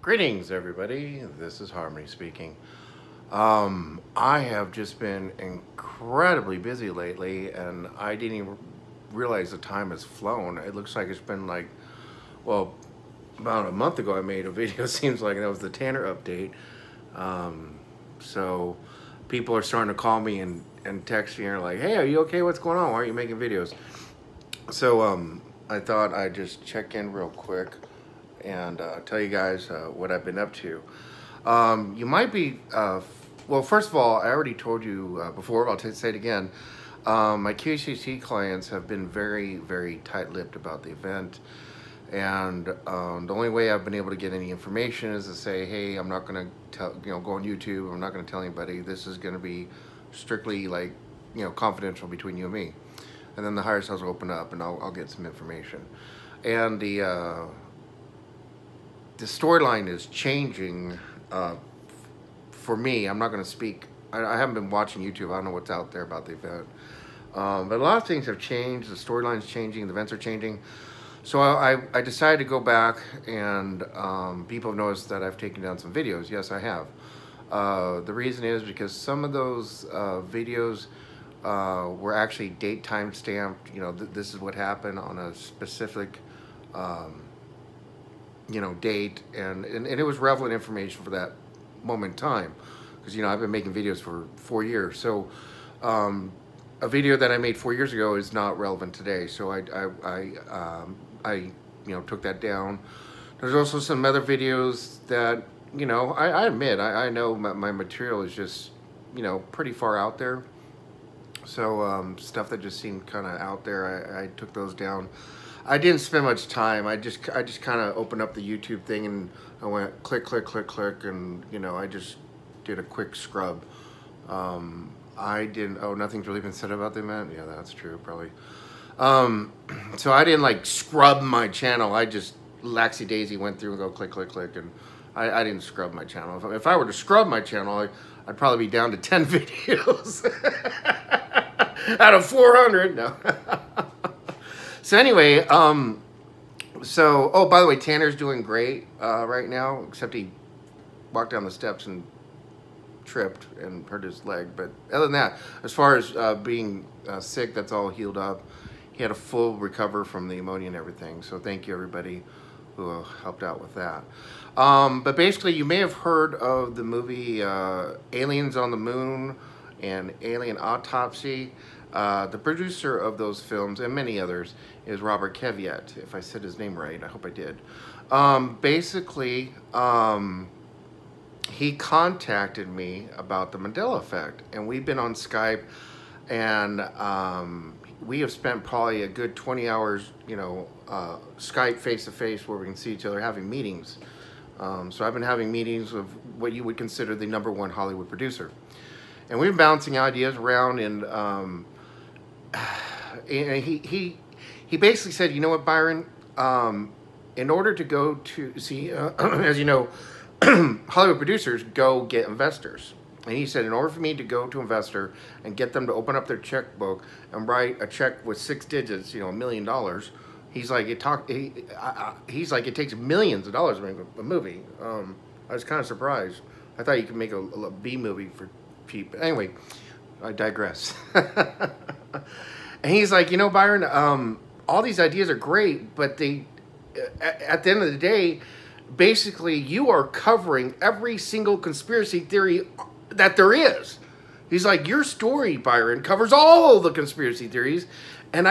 Greetings, everybody. This is Harmony speaking. I have just been incredibly busy lately, and I didn't even realize the time has flown. It looks like it's been like, well, about a month ago I made a video. Seems like that was the Tanner update. So people are starting to call me and text me and are like, hey, are you okay? What's going on? Why aren't you making videos? So I thought I'd just check in real quick and tell you guys what I've been up to. You might be, well, first of all, I already told you before, I'll say it again. My QHHT clients have been very, very tight-lipped about the event. And the only way I've been able to get any information is to say, hey, I'm not going to tell, go on YouTube. I'm not going to tell anybody. This is going to be strictly like, confidential between you and me. And then the higher cells will open up and I'll get some information. And the storyline is changing for me. I'm not going to speak. I haven't been watching YouTube. I don't know what's out there about the event. But a lot of things have changed. The storyline's changing. The events are changing. So I decided to go back, and people have noticed that I've taken down some videos. Yes, I have. The reason is because some of those videos were actually date time stamped. This is what happened on a specific date, and it was relevant information for that moment in time, because I've been making videos for 4 years. So a video that I made 4 years ago is not relevant today. So I took that down. There's also some other videos that I admit I know my material is just pretty far out there. So stuff that just seemed kind of out there, I took those down. I didn't spend much time. I just kind of opened up the YouTube thing and I went click, click, click, click, and I just did a quick scrub. Nothing's really been said about the event. Yeah, that's true, probably. So I didn't like scrub my channel. I just laxy-daisy went through and go click, click, click, and I didn't scrub my channel. If I were to scrub my channel, I'd probably be down to 10 videos out of 400. No. So anyway, oh, by the way, Tanner's doing great right now, except he walked down the steps and tripped and hurt his leg. But other than that, as far as being sick, that's all healed up. He had a full recover from the pneumonia and everything. So thank you, everybody who helped out with that. But basically, you may have heard of the movie Aliens on the Moon and Alien Autopsy. The producer of those films and many others is Robert Keviet. If I said his name right, I hope I did. Basically, he contacted me about the Mandela Effect, and we've been on Skype, and we have spent probably a good 20 hours, Skype face-to-face, where we can see each other having meetings. So I've been having meetings with what you would consider the #1 Hollywood producer. And we've been bouncing ideas around, and he basically said, you know what, Byron, in order to go to see, as you know, Hollywood producers go get investors. And he said, in order for me to go to investor and get them to open up their checkbook and write a check with 6 digits, $1 million, he's like, he's like, it takes millions of dollars to make a movie. I was kind of surprised. I thought you could make a B movie for cheap. But anyway, I digress. And he's like, Byron, all these ideas are great, but at the end of the day, basically you are covering every single conspiracy theory that there is. He's like, your story, Byron, covers all the conspiracy theories, and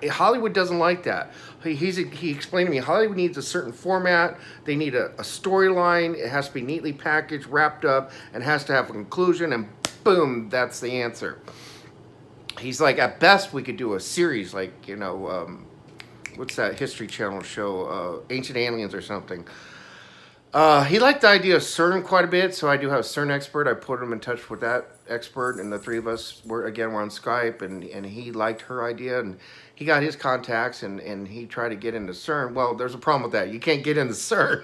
Hollywood doesn't like that. He explained to me, Hollywood needs a certain format. They need a storyline. It has to be neatly packaged, wrapped up, and has to have a conclusion, and boom, that's the answer. He's like, at best, we could do a series like, what's that History Channel show, Ancient Aliens or something. He liked the idea of CERN quite a bit, so I do have a CERN expert. I put him in touch with that expert, and the three of us we're on Skype, and he liked her idea, and he got his contacts, and he tried to get into CERN. Well, there's a problem with that. You can't get into CERN.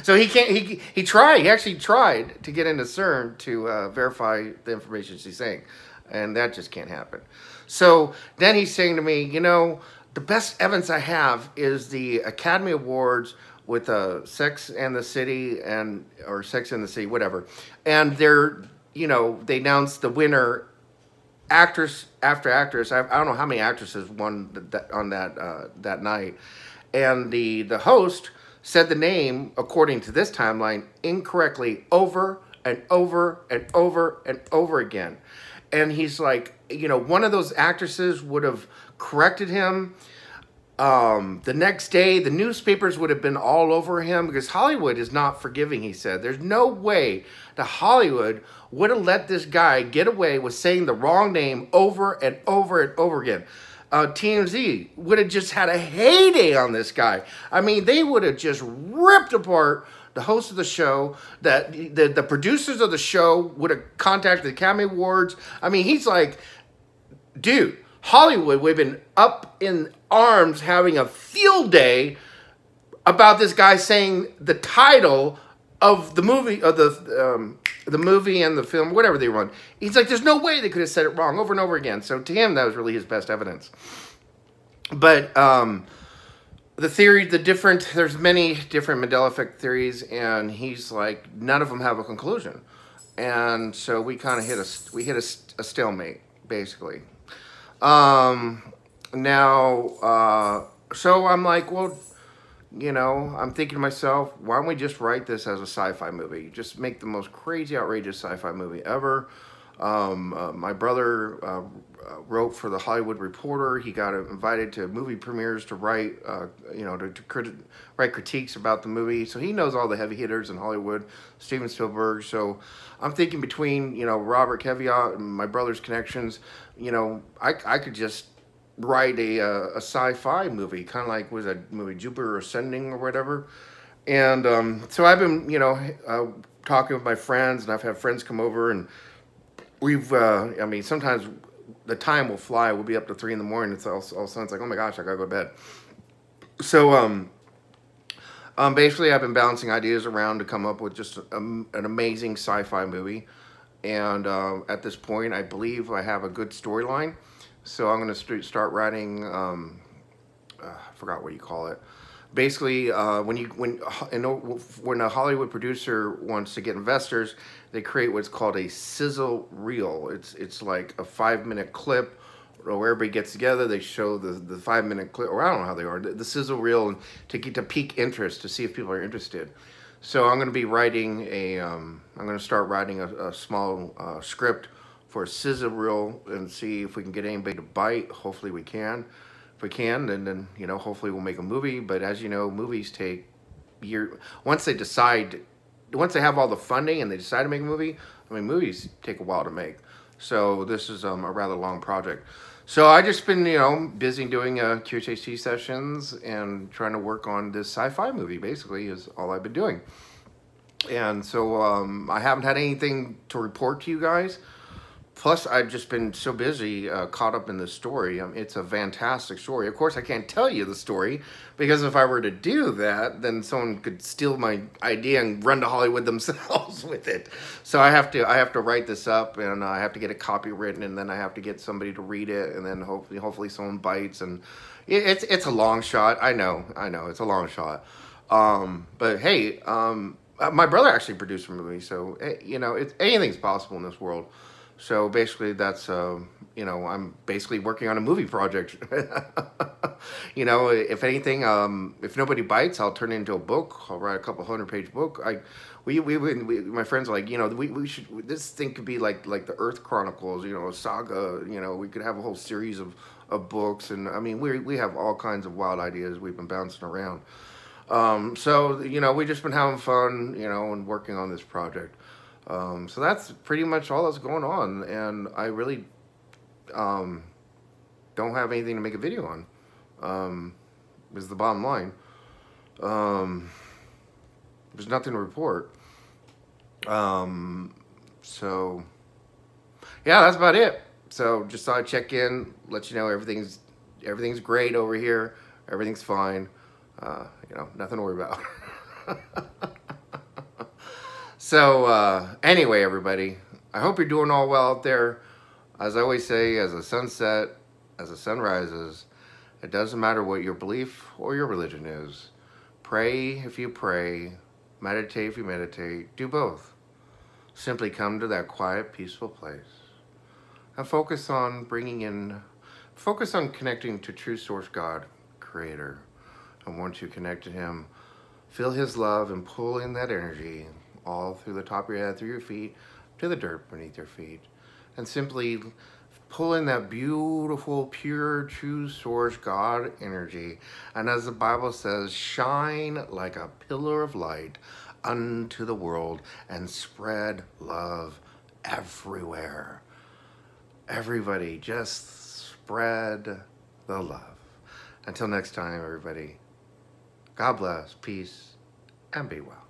So he tried. He actually tried to get into CERN to verify the information she's saying, and that just can't happen. So then he's saying to me, the best evidence I have is the Academy Awards with Sex and the City or Sex and the City, whatever. And they're, they announced the winner, actress after actress. I don't know how many actresses won on that night. And the host said the name, according to this timeline, incorrectly over and over and over and over again. And he's like, one of those actresses would have corrected him. The next day, the newspapers would have been all over him because Hollywood is not forgiving, he said. There's no way that Hollywood would have let this guy get away with saying the wrong name over and over and over again. TMZ would have just had a heyday on this guy. I mean, they would have just ripped apart the host of the show, that the producers of the show would have contacted the Academy Awards. I mean, he's like, dude, Hollywood would have been up in arms having a field day about this guy saying the title of the movie, of the movie and the film, whatever they run. He's like, there's no way they could have said it wrong over and over again. So to him, that was really his best evidence. But the theory, there's many different Mandela effect theories, and he's like, none of them have a conclusion. And so we kind of hit a stalemate, basically. So I'm like, well, I'm thinking to myself, why don't we just write this as a sci-fi movie? Just make the most crazy, outrageous sci-fi movie ever. My brother wrote for the Hollywood Reporter. He got invited to movie premieres to write, write critiques about the movie. So he knows all the heavy hitters in Hollywood, Steven Spielberg. So I'm thinking between, Robert Keviat and my brother's connections, I could just write a sci-fi movie, kind of like, was that movie Jupiter Ascending or whatever. And so I've been, talking with my friends, and I've had friends come over, and we've, sometimes the time will fly. We'll be up to 3 in the morning. It's all of a sudden, it's like, oh my gosh, I gotta go to bed. So, basically, I've been bouncing ideas around to come up with just an amazing sci-fi movie. And at this point, I believe I have a good storyline. So I'm going to start writing, I forgot what you call it. Basically, when a Hollywood producer wants to get investors, they create what's called a sizzle reel. It's like a 5-minute clip where everybody gets together. They show the 5-minute clip, or I don't know how they are, the sizzle reel, to pique interest, to see if people are interested. So I'm going to be writing I'm going to start writing a small script for a sizzle reel and see if we can get anybody to bite. Hopefully we can. If we can, then hopefully we'll make a movie. But as you know, movies take years. Once they have all the funding and they decide to make a movie, movies take a while to make. So this is a rather long project. So I just been, busy doing QHHT sessions and trying to work on this sci-fi movie, basically, is all I've been doing. And so I haven't had anything to report to you guys. Plus, I've just been so busy, caught up in this story. It's a fantastic story. Of course, I can't tell you the story, because if I were to do that, then someone could steal my idea and run to Hollywood themselves with it. So I have to write this up, and I have to get a copy written, and then I have to get somebody to read it, and then hopefully someone bites. And it's a long shot. I know, it's a long shot. But hey, my brother actually produced a movie, so anything's possible in this world. So basically, that's, I'm basically working on a movie project. If anything, if nobody bites, I'll turn it into a book. I'll write a couple 100-page book. My friends are like, we should, this thing could be like the Earth Chronicles, a saga, we could have a whole series of books. And we have all kinds of wild ideas we've been bouncing around. So, we've just been having fun, and working on this project. So that's pretty much all that's going on, and I really don't have anything to make a video on, is the bottom line. There's nothing to report. So yeah, that's about it. So just thought I'd check in, let you know everything's great over here, everything's fine, nothing to worry about. So, anyway, everybody, I hope you're doing all well out there. As I always say, as the sun sets, as the sun rises, it doesn't matter what your belief or your religion is. Pray if you pray, meditate if you meditate, do both. Simply come to that quiet, peaceful place and focus on connecting to true source God, Creator. And once you connect to Him, feel His love and pull in that energy all through the top of your head, through your feet, to the dirt beneath your feet. And simply pull in that beautiful, pure, true source God energy. And as the Bible says, shine like a pillar of light unto the world and spread love everywhere. Everybody, just spread the love. Until next time, everybody, God bless, peace, and be well.